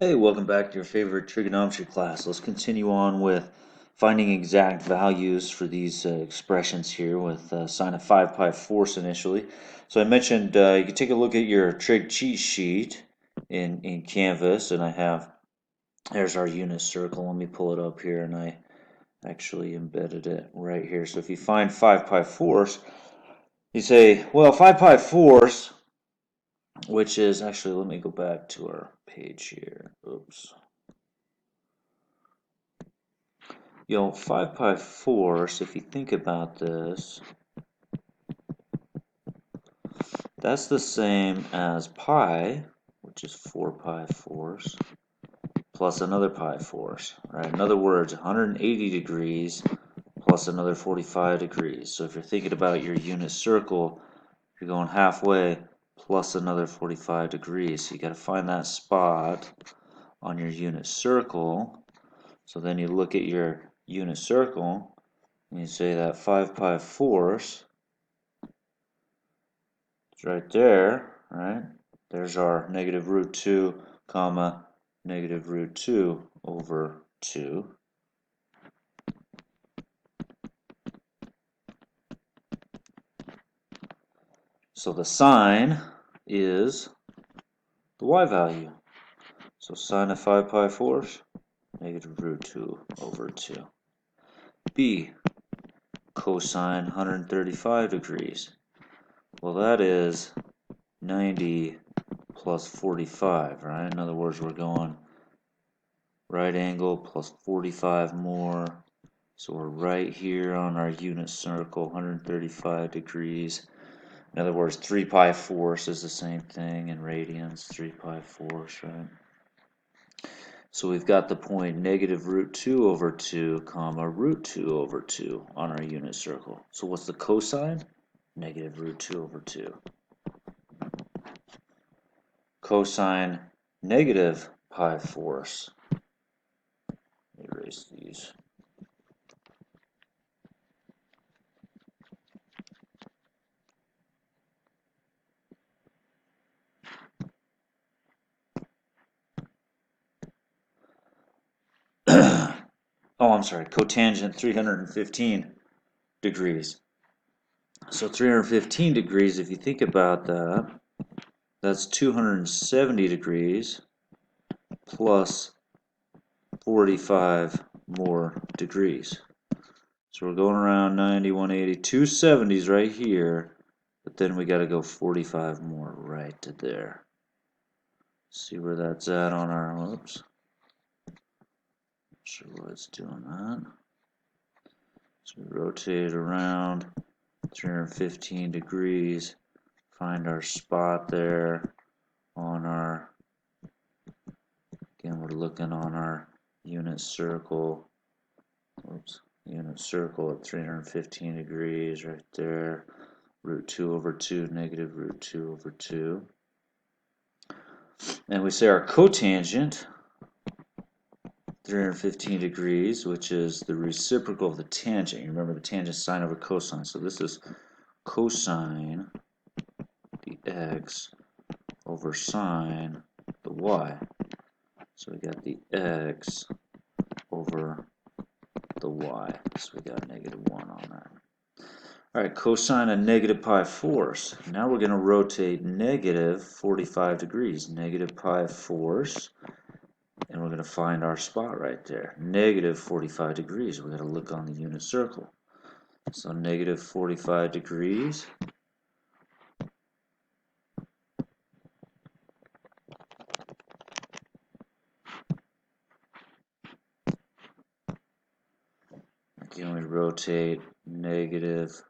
Hey, welcome back to your favorite trigonometry class. Let's continue on with finding exact values for these expressions here with sine of 5 pi fourths initially. So I mentioned you can take a look at your trig cheat sheet in Canvas, and there's our unit circle. Let me pull it up here, and I actually embedded it right here. So if you find 5 pi fourths, you say, well, 5 pi fourths, which is actually, let me go back to our page here. Oops. 5 pi fourths, if you think about this, that's the same as pi, which is 4 pi fourths, plus another pi fourths, right? In other words, 180 degrees plus another 45 degrees. So if you're thinking about your unit circle, you're going halfway plus another 45 degrees. So you got to find that spot on your unit circle. So then you look at your unit circle, and you say that 5 pi fourths, it's right there, right? There's our negative root 2, comma, negative root 2 over 2. So the sign is the y value. So sine of 5 pi fourths, negative root 2 over 2. B, cosine 135 degrees. Well, that is 90 plus 45, right? In other words, we're going right angle plus 45 more. So we're right here on our unit circle, 135 degrees. In other words, 3 pi fourths is the same thing in radians, 3 pi fourths, right? So we've got the point negative root 2 over 2, comma, root 2 over 2 on our unit circle. So what's the cosine? Negative root 2 over 2. Cosine negative pi fourths. Erase these. Oh, I'm sorry, cotangent 315 degrees. So 315 degrees, if you think about that, that's 270 degrees plus 45 more degrees. So we're going around 90, 180, 270s right here, but then we got to go 45 more right to there. See where that's at on our, whoops. Not sure why it's doing that. So we rotate it around 315 degrees, find our spot there on our, again, we're looking on our unit circle. Oops, unit circle at 315 degrees right there. Root 2 over 2, negative root 2 over 2. And we say our cotangent, 315 degrees, which is the reciprocal of the tangent. You remember the tangent is sine over cosine. So this is cosine the x over sine the y. So we got the x over the y. So we got negative 1 on that. All right, cosine of negative pi fourths. Now we're going to rotate negative 45 degrees. Negative pi fourths. And we're going to find our spot right there. Negative 45 degrees. We're going to look on the unit circle. So negative 45 degrees. Again, we rotate negative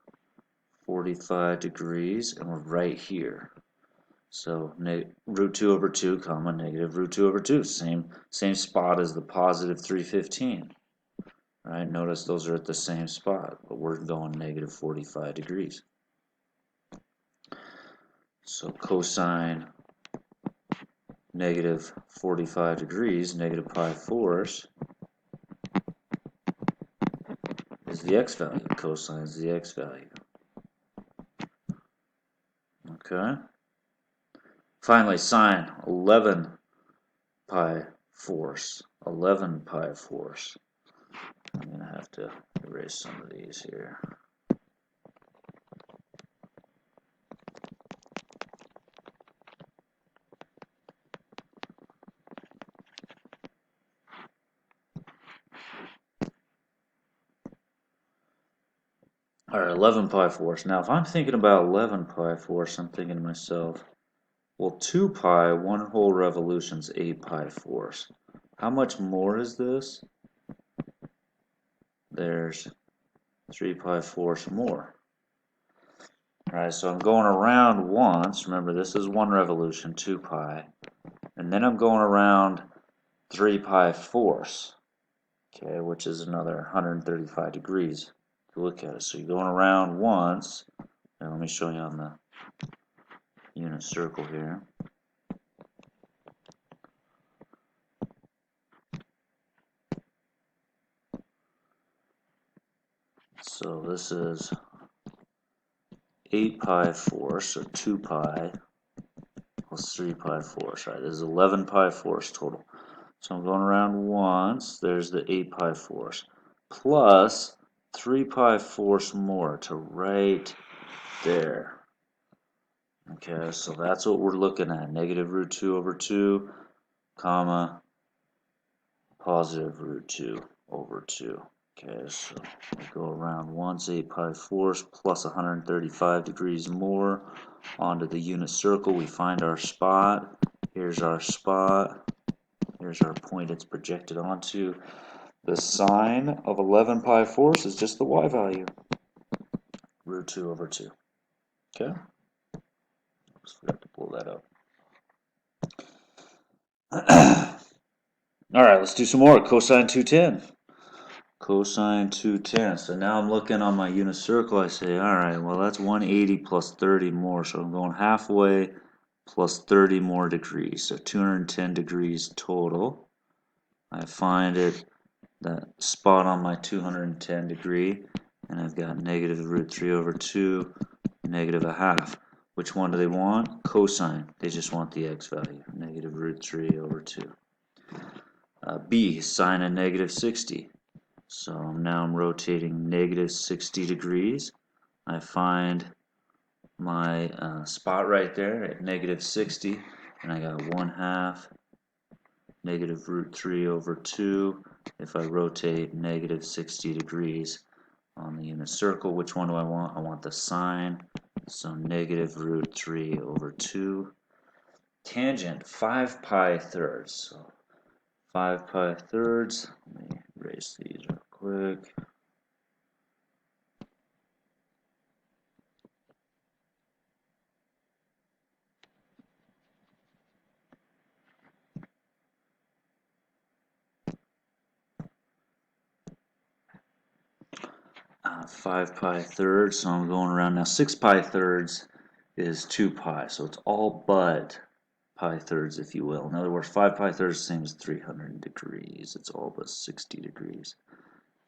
45 degrees, and we're right here. So root 2 over 2, comma, negative root 2 over 2. Same spot as the positive 315. Right? Notice those are at the same spot, but we're going negative 45 degrees. So cosine negative 45 degrees, negative pi fourths, is the x value. Cosine is the x value. Okay. Finally, sine 11 pi fourths, 11 pi fourths. I'm going to have to erase some of these here. All right, 11 pi fourths. Now, if I'm thinking about 11 pi fourths, I'm thinking to myself, well, 2 pi, one whole revolution's 8 pi fourths. How much more is this? There's 3 pi fourths more. All right, so I'm going around once. Remember, this is one revolution, 2 pi. And then I'm going around 3 pi fourths, okay, which is another 135 degrees. If you look at it, so you're going around once. Now let me show you on the unit circle here. So this is 8 pi fourths, or 2 pi, plus 3 pi fourths, right? This is 11 pi fourths total. So I'm going around once, there's the 8 pi fourths, plus 3 pi fourths more to right there. Okay, so that's what we're looking at, negative root 2 over 2, comma, positive root 2 over 2. Okay, so we go around once, 8 pi fourths plus 135 degrees more onto the unit circle. We find our spot. Here's our spot. Here's our point it's projected onto. The sine of 11 pi fourths is just the y value, root 2 over 2. Okay? Just forgot to pull that up. All right, let's do some more. Cosine 210. Cosine 210. So now I'm looking on my unit circle. I say, all right, well, that's 180 plus 30 more. So I'm going halfway plus 30 more degrees. So 210 degrees total. I find it, that spot on my 210 degree. And I've got negative root 3 over 2, negative a half. Which one do they want? Cosine. They just want the x value, negative root 3 over 2. B, sine of negative 60. So now I'm rotating negative 60 degrees. I find my spot right there at negative 60, and I got 1/2 negative root 3 over 2. If I rotate negative 60 degrees on the unit circle, which one do I want? I want the sine, so negative root 3 over 2. Tangent, 5 pi thirds. So 5 pi thirds. Let me erase these real quick. Five pi thirds, so I'm going around now. 6 pi thirds is 2 pi, so it's all but pi thirds, if you will. In other words, 5 pi thirds is the same as 300 degrees. It's all but 60 degrees.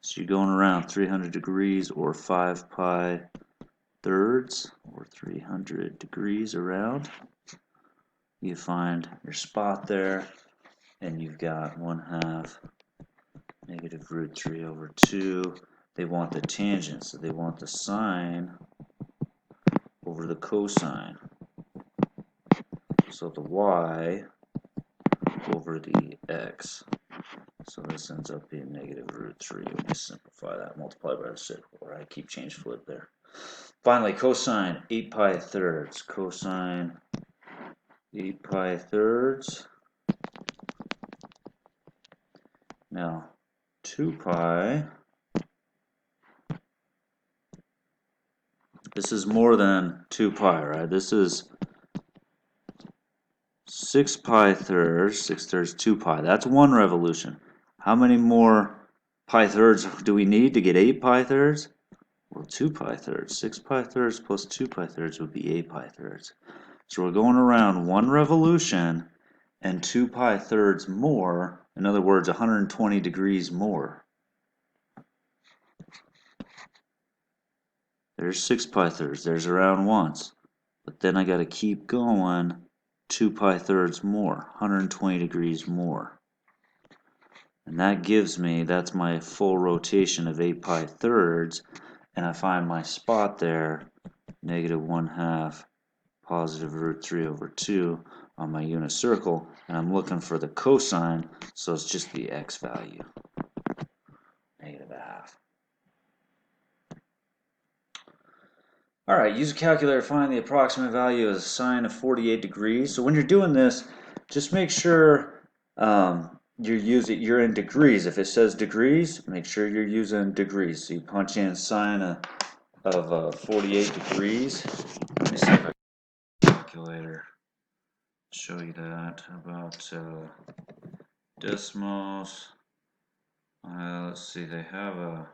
So you're going around 300 degrees or 5 pi thirds or 300 degrees around. You find your spot there, and you've got 1/2 negative root 3 over 2. They want the tangent, so they want the sine over the cosine. So the y over the x. So this ends up being negative root 3. Let me simplify that. Multiply by the circle. Right? Keep change flip there. Finally, cosine 8 pi thirds. Cosine 8 pi thirds. Now, 2 pi. This is more than 2 pi, right? This is 6 pi thirds. 6 thirds, 2 pi. That's one revolution. How many more pi thirds do we need to get 8 pi thirds? Well, 2 pi thirds. 6 pi thirds plus 2 pi thirds would be 8 pi thirds. So we're going around one revolution and 2 pi thirds more. In other words, 120 degrees more. There's 6 pi thirds. There's around once. But then I got to keep going 2 pi thirds more, 120 degrees more. And that gives me, that's my full rotation of 8 pi thirds, and I find my spot there, -1/2 positive root 3 over 2 on my unit circle, and I'm looking for the cosine, so it's just the x value, -1/2. Alright, use a calculator to find the approximate value of sine of 48 degrees. So when you're doing this, just make sure you're in degrees. If it says degrees, make sure you're using degrees. So you punch in sine of 48 degrees. Let me see if I can calculator show you that about decimals. Let's see, they have a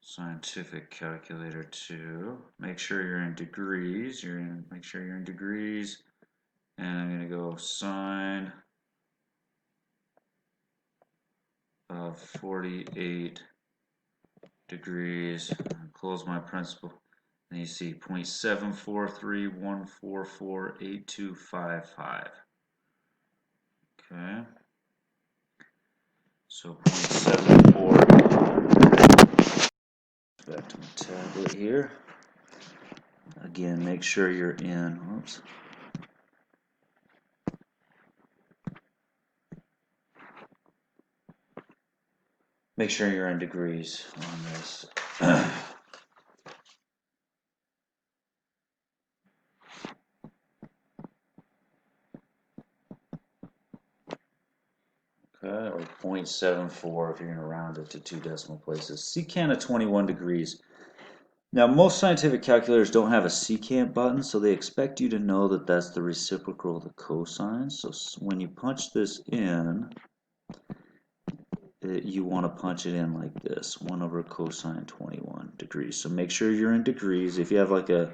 scientific calculator too. Make sure you're in degrees. Make sure you're in degrees. And I'm going to go sine of 48 degrees. Close my principal. And you see 0.743144825. Okay. So 0.74. Back to my tablet here. Again, make sure you're in. Oops. Make sure you're in degrees on this. Okay, or 0.74 if you're going to round it to 2 decimal places. Secant of 21 degrees. Now, most scientific calculators don't have a secant button, so they expect you to know that that's the reciprocal of the cosine. So when you punch this in, you want to punch it in like this, 1 over cosine 21 degrees. So make sure you're in degrees. If you have like a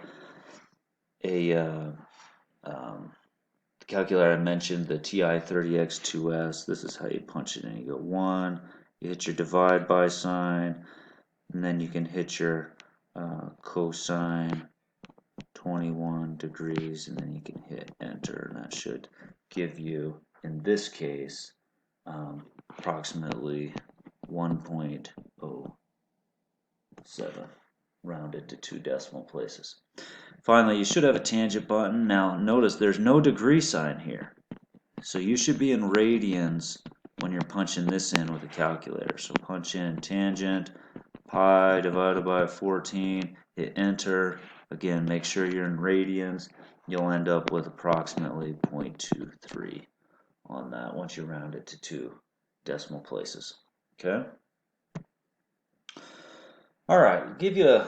calculator I mentioned, the TI-30X2S, this is how you punch it in. You go 1, you hit your divide by sign, and then you can hit your cosine 21 degrees, and then you can hit enter, and that should give you, in this case, approximately 1.07, rounded to 2 decimal places. Finally, you should have a tangent button. Now notice there's no degree sign here, so you should be in radians when you're punching this in with a calculator. So punch in tangent pi divided by 14, hit enter. Again, make sure you're in radians. You'll end up with approximately 0.23 on that once you round it to 2 decimal places. Okay? Alright, give you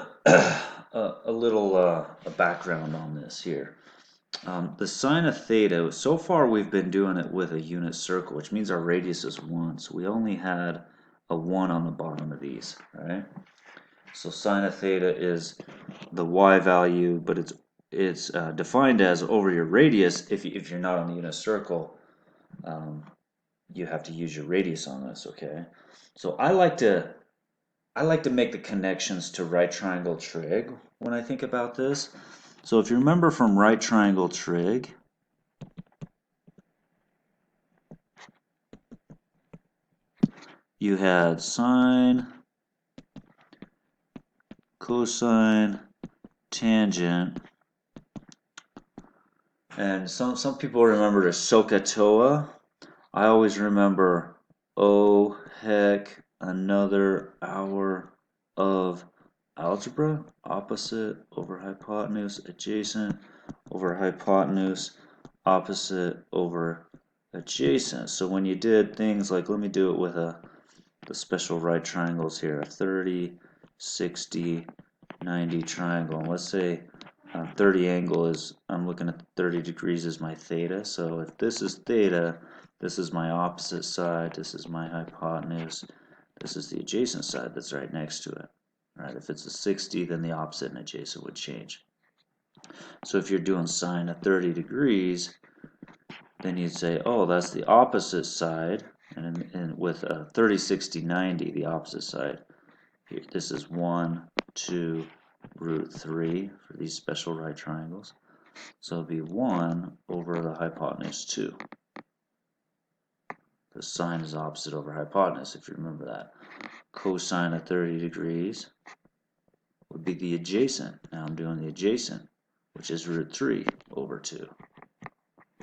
a little a background on this here. The sine of theta, so far we've been doing it with a unit circle, which means our radius is 1. So we only had a 1 on the bottom of these, right? So sine of theta is the y value, but it's defined as over your radius. If you're not on the unit circle, you have to use your radius on this, okay? So I like to make the connections to right triangle trig when I think about this. So if you remember from right triangle trig, you had sine, cosine, tangent, and some people remember the SOHCAHTOA. I always remember, oh heck, another hour of algebra. Opposite over hypotenuse, adjacent over hypotenuse, opposite over adjacent. So when you did things like, let me do it with the special right triangles here, a 30, 60, 90 triangle. And let's say 30 angle is, I'm looking at 30 degrees as my theta. So if this is theta, this is my opposite side, this is my hypotenuse, this is the adjacent side that's right next to it. Right? If it's a 60, then the opposite and adjacent would change. So if you're doing sine of 30 degrees, then you'd say, oh, that's the opposite side, and with 30, 60, 90, the opposite side. Here, this is 1, 2, root 3 for these special right triangles. So it'll be 1 over the hypotenuse 2. the sine is opposite over hypotenuse, if you remember that. Cosine of 30 degrees would be the adjacent. Now I'm doing the adjacent, which is root 3 over 2.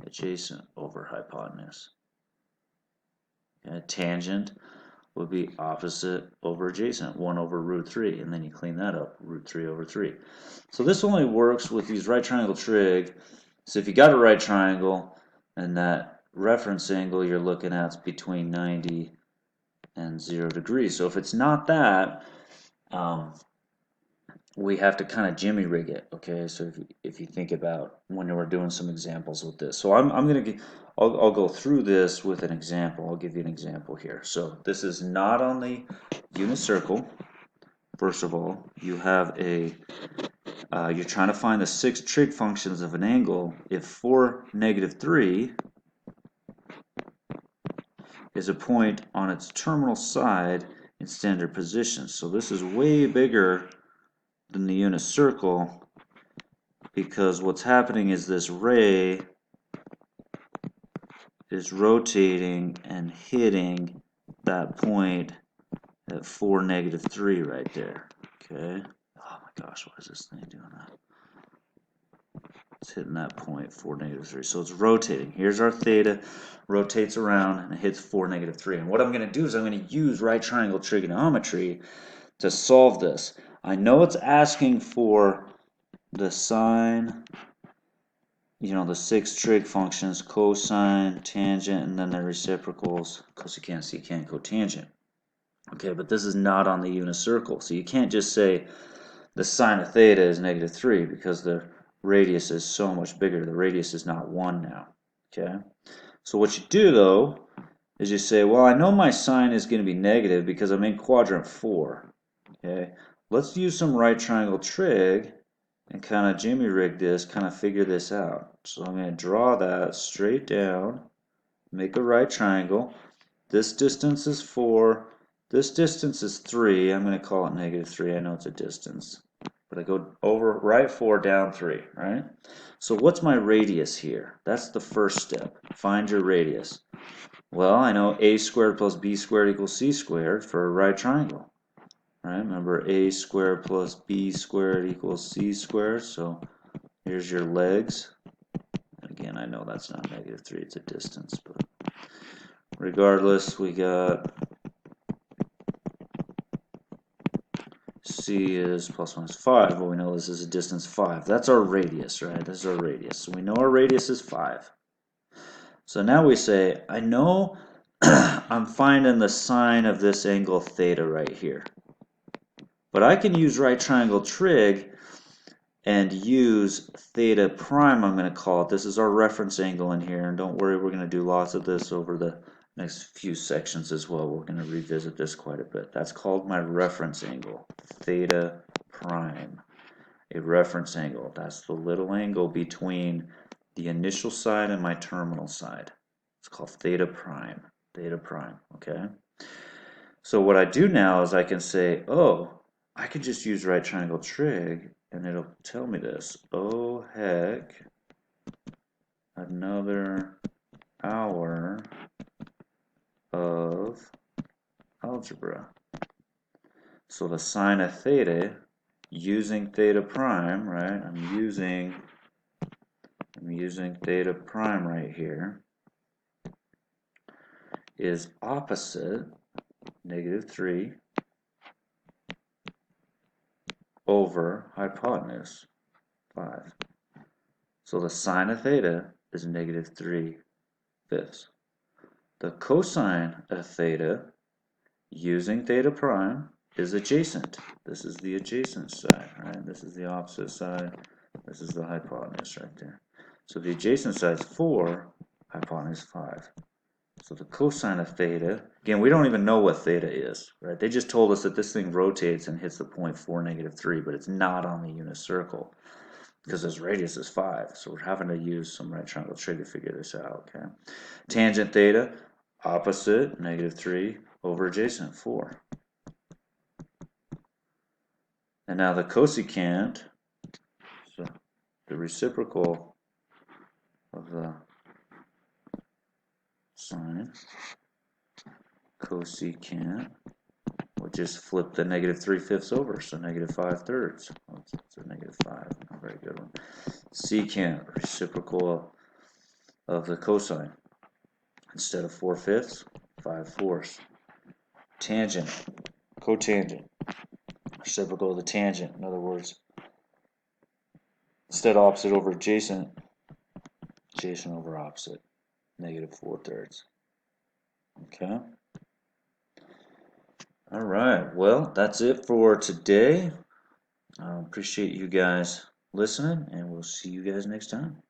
Adjacent over hypotenuse. Okay, tangent would be opposite over adjacent, 1 over root 3, and then you clean that up, root 3 over 3. So this only works with these right triangle trig. So if you got a right triangle and that reference angle you're looking at is between 90 and 0 degrees. So if it's not that, we have to kind of jimmy rig it, okay? So if you think about when we're doing some examples with this. So I'll go through this with an example. I'll give you an example here. So this is not on the unit circle. First of all, you have you're trying to find the 6 trig functions of an angle if 4, -3 is a point on its terminal side in standard position. So this is way bigger than the unit circle, because what's happening is this ray is rotating and hitting that point at 4, -3 right there. Okay. Oh my gosh, why is this thing doing that? It's hitting that point 4, -3. So it's rotating. Here's our theta, rotates around and it hits 4, -3. And what I'm going to do is I'm going to use right triangle trigonometry to solve this. I know it's asking for the sine, the 6 trig functions, cosine, tangent, and then the reciprocals, cosecant, secant, cotangent. Okay, but this is not on the unit circle, so you can't just say the sine of theta is -3 because the radius is so much bigger. The radius is not 1 now. Okay, so what you do though is you say, well, I know my sine is going to be negative because I'm in quadrant 4. Okay, let's use some right triangle trig and kind of jimmy rig this, kind of figure this out. So I'm going to draw that straight down, make a right triangle. This distance is 4, this distance is 3. I'm going to call it -3. I know it's a distance, but I go over right 4, down 3, right? So what's my radius here? That's the first step. Find your radius. Well, I know a squared plus b squared equals c squared for a right triangle. Right? Remember, a squared plus b squared equals c squared. So here's your legs. Again, I know that's not -3, it's a distance, but regardless, we got c is plus minus 5. Well, we know this is a distance 5. That's our radius, right? This is our radius. So we know our radius is 5. So now we say, I know I'm finding the sine of this angle theta right here. But I can use right triangle trig and use theta prime, I'm going to call it. This is our reference angle in here, and don't worry, we're going to do lots of this over the next few sections as well. We're going to revisit this quite a bit. That's called my reference angle, theta prime. A reference angle, that's the little angle between the initial side and my terminal side. It's called theta prime, okay? So what I do now is I can say, oh, I could just use right triangle trig and it'll tell me this. Oh heck, another hour of algebra. So the sine of theta, using theta prime, right? I'm using theta prime right here, is opposite -3 over hypotenuse 5. So the sine of theta is -3/5. The cosine of theta, using theta prime, is adjacent. This is the adjacent side, right? This is the opposite side. This is the hypotenuse right there. So the adjacent side is 4, hypotenuse 5. So the cosine of theta, again, we don't even know what theta is, right? They just told us that this thing rotates and hits the point 4, -3, but it's not on the unit circle because this radius is 5. So we're having to use some right triangle trig to figure this out, okay? Tangent theta, opposite, -3 over adjacent, 4. And now the cosecant, so the reciprocal of the sine, cosecant, we'll just flip the negative 3/5 over, so negative 5/3. Oops, so negative 5, not a very good one. Secant, reciprocal of the cosine. Instead of 4/5, 5/4. Tangent, cotangent, reciprocal of the tangent. In other words, instead of opposite over adjacent, adjacent over opposite, negative 4/3. Okay. All right. Well, that's it for today. Appreciate you guys listening, and we'll see you guys next time.